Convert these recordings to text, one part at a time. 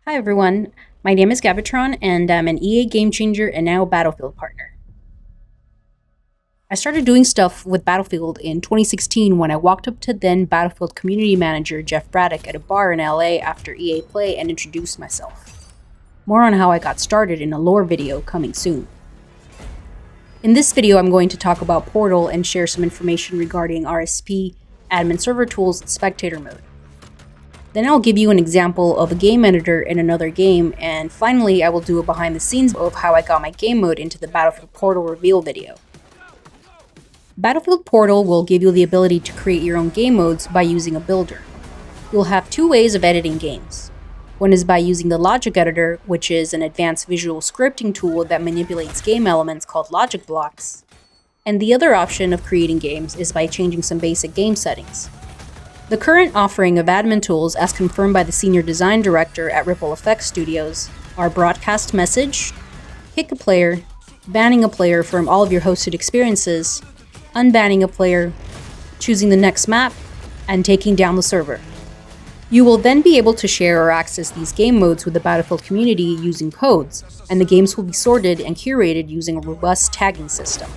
Hi everyone, my name is Gabatron and I'm an EA Game Changer and now Battlefield partner. I started doing stuff with Battlefield in 2016 when I walked up to then Battlefield community manager Jeff Braddock at a bar in LA after EA Play and introduced myself. More on how I got started in a lore video coming soon. In this video I'm going to talk about Portal and share some information regarding RSP, admin server tools, and Spectator Mode. Then I'll give you an example of a game editor in another game, and finally I will do a behind the scenes of how I got my game mode into the Battlefield Portal reveal video. Battlefield Portal will give you the ability to create your own game modes by using a builder. You'll have two ways of editing games. One is by using the logic editor, which is an advanced visual scripting tool that manipulates game elements called logic blocks. And the other option of creating games is by changing some basic game settings. The current offering of admin tools, as confirmed by the Senior Design Director at Ripple Effects Studios, are broadcast message, kick a player, banning a player from all of your hosted experiences, unbanning a player, choosing the next map, and taking down the server. You will then be able to share or access these game modes with the Battlefield community using codes, and the games will be sorted and curated using a robust tagging system.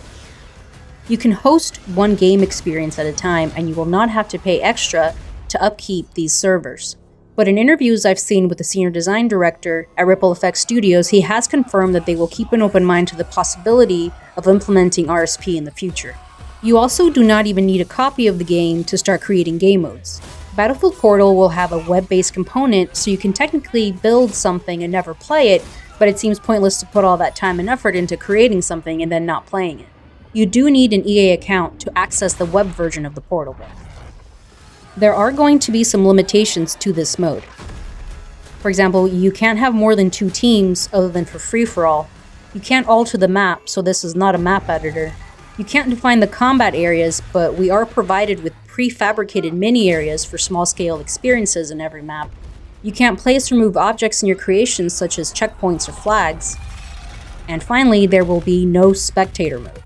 You can host one game experience at a time, and you will not have to pay extra to upkeep these servers. But in interviews I've seen with the Senior Design Director at Ripple Effects Studios, he has confirmed that they will keep an open mind to the possibility of implementing RSP in the future. You also do not even need a copy of the game to start creating game modes. Battlefield Portal will have a web-based component, so you can technically build something and never play it, but it seems pointless to put all that time and effort into creating something and then not playing it. You do need an EA account to access the web version of the Portal mode. There are going to be some limitations to this mode. For example, you can't have more than 2 teams other than for free-for-all. You can't alter the map, so this is not a map editor. You can't define the combat areas, but we are provided with prefabricated mini areas for small-scale experiences in every map. You can't place or move objects in your creations such as checkpoints or flags. And finally, there will be no Spectator Mode.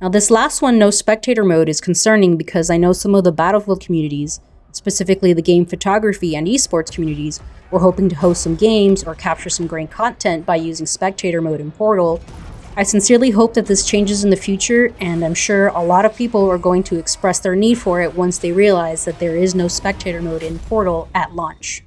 Now this last one, no Spectator Mode, is concerning because I know some of the Battlefield communities, specifically the game photography and esports communities, were hoping to host some games or capture some great content by using Spectator Mode in Portal. I sincerely hope that this changes in the future, and I'm sure a lot of people are going to express their need for it once they realize that there is no Spectator Mode in Portal at launch.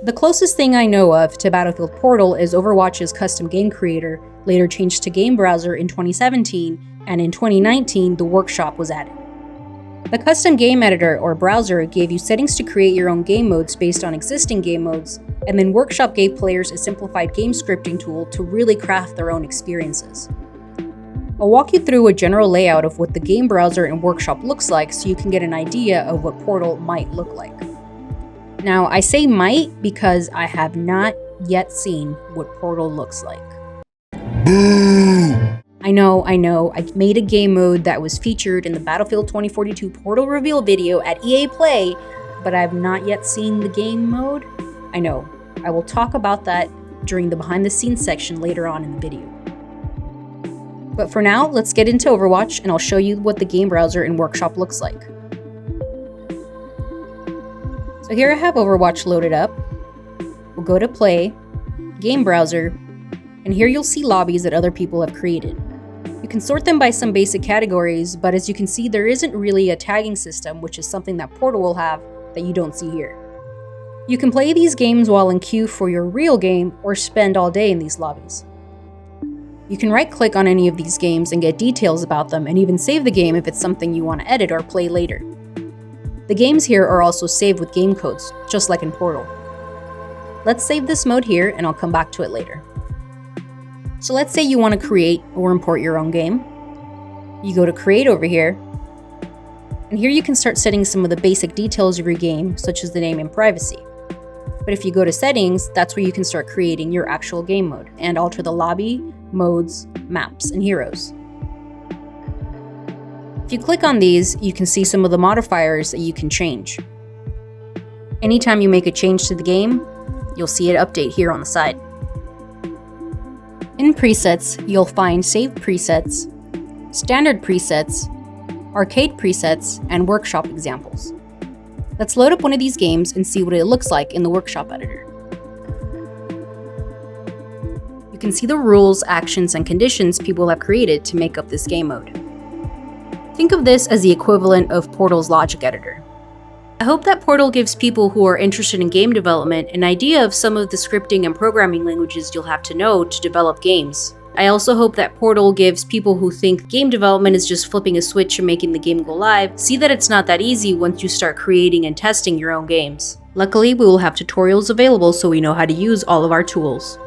The closest thing I know of to Battlefield Portal is Overwatch's custom game creator, later changed to game browser in 2017, and in 2019 the workshop was added. The custom game editor or browser gave you settings to create your own game modes based on existing game modes, and then Workshop gave players a simplified game scripting tool to really craft their own experiences. I'll walk you through a general layout of what the game browser and Workshop looks like so you can get an idea of what Portal might look like. Now, I say might because I have not yet seen what Portal looks like. Boo! I know, I made a game mode that was featured in the Battlefield 2042 Portal reveal video at EA Play, but I've not yet seen the game mode. I know, I will talk about that during the behind the scenes section later on in the video. But for now, let's get into Overwatch and I'll show you what the game browser and Workshop looks like. So here I have Overwatch loaded up. We'll go to Play, Game Browser, and here you'll see lobbies that other people have created. You can sort them by some basic categories, but as you can see, there isn't really a tagging system, which is something that Portal will have that you don't see here. You can play these games while in queue for your real game, or spend all day in these lobbies. You can right-click on any of these games and get details about them, and even save the game if it's something you want to edit or play later. The games here are also saved with game codes, just like in Portal. Let's save this mode here, and I'll come back to it later. So let's say you want to create or import your own game. You go to Create over here, and here you can start setting some of the basic details of your game, such as the name and privacy. But if you go to Settings, that's where you can start creating your actual game mode, and alter the lobby, modes, maps, and heroes. If you click on these, you can see some of the modifiers that you can change. Anytime you make a change to the game, you'll see it update here on the side. In presets, you'll find saved presets, standard presets, arcade presets, and workshop examples. Let's load up one of these games and see what it looks like in the workshop editor. You can see the rules, actions, and conditions people have created to make up this game mode. Think of this as the equivalent of Portal's logic editor. I hope that Portal gives people who are interested in game development an idea of some of the scripting and programming languages you'll have to know to develop games. I also hope that Portal gives people who think game development is just flipping a switch and making the game go live, see that it's not that easy once you start creating and testing your own games. Luckily, we will have tutorials available so we know how to use all of our tools.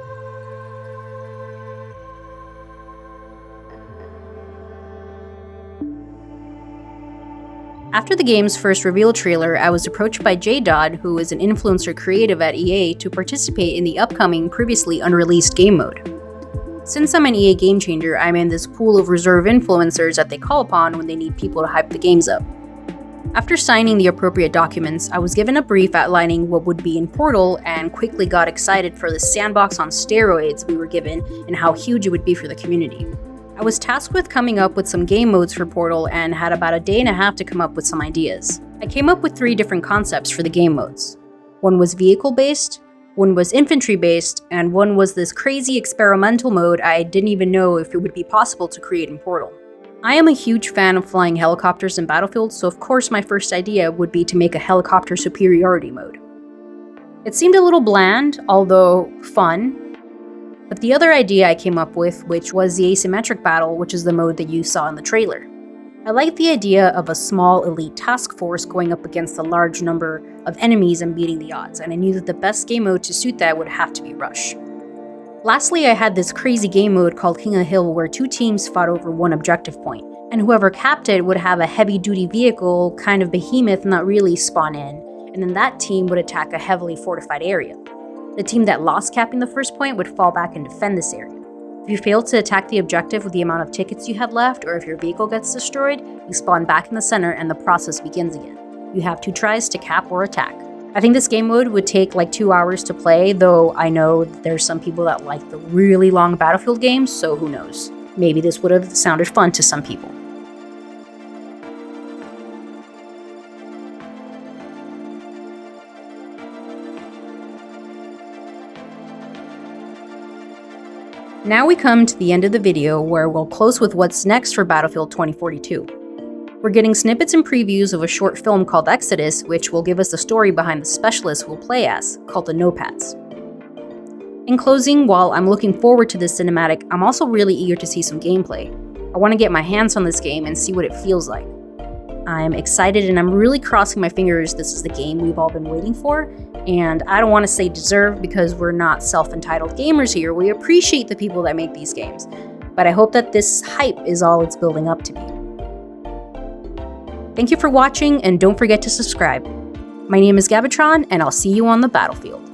After the game's first reveal trailer, I was approached by J. Dodd, who is an influencer creative at EA, to participate in the upcoming, previously unreleased game mode. Since I'm an EA game changer, I'm in this pool of reserve influencers that they call upon when they need people to hype the games up. After signing the appropriate documents, I was given a brief outlining what would be in Portal and quickly got excited for the sandbox on steroids we were given and how huge it would be for the community. I was tasked with coming up with some game modes for Portal and had about a day and a half to come up with some ideas. I came up with 3 different concepts for the game modes. One was vehicle-based, one was infantry-based, and one was this crazy experimental mode I didn't even know if it would be possible to create in Portal. I am a huge fan of flying helicopters in Battlefield, so of course my first idea would be to make a helicopter superiority mode. It seemed a little bland, although fun. But the other idea I came up with, which was the asymmetric battle, which is the mode that you saw in the trailer. I liked the idea of a small elite task force going up against a large number of enemies and beating the odds, and I knew that the best game mode to suit that would have to be Rush. Lastly, I had this crazy game mode called King of Hill where 2 teams fought over one objective point, and whoever capped it would have a heavy-duty vehicle, kind of behemoth, not really, spawn in, and then that team would attack a heavily fortified area. The team that lost capping the first point would fall back and defend this area. If you fail to attack the objective with the amount of tickets you had left, or if your vehicle gets destroyed, you spawn back in the center and the process begins again. You have 2 tries to cap or attack. I think this game mode would take like 2 hours to play, though I know there's some people that like the really long Battlefield games, so who knows. Maybe this would have sounded fun to some people. Now we come to the end of the video where we'll close with what's next for Battlefield 2042. We're getting snippets and previews of a short film called Exodus, which will give us the story behind the specialists we'll play as, called the Notepads. In closing, while I'm looking forward to this cinematic, I'm also really eager to see some gameplay. I want to get my hands on this game and see what it feels like. I'm excited and I'm really crossing my fingers this is the game we've all been waiting for, and I don't want to say deserve because we're not self-entitled gamers here. We appreciate the people that make these games, but I hope that this hype is all it's building up to be. Thank you for watching, and don't forget to subscribe. My name is Gabatron, and I'll see you on the battlefield.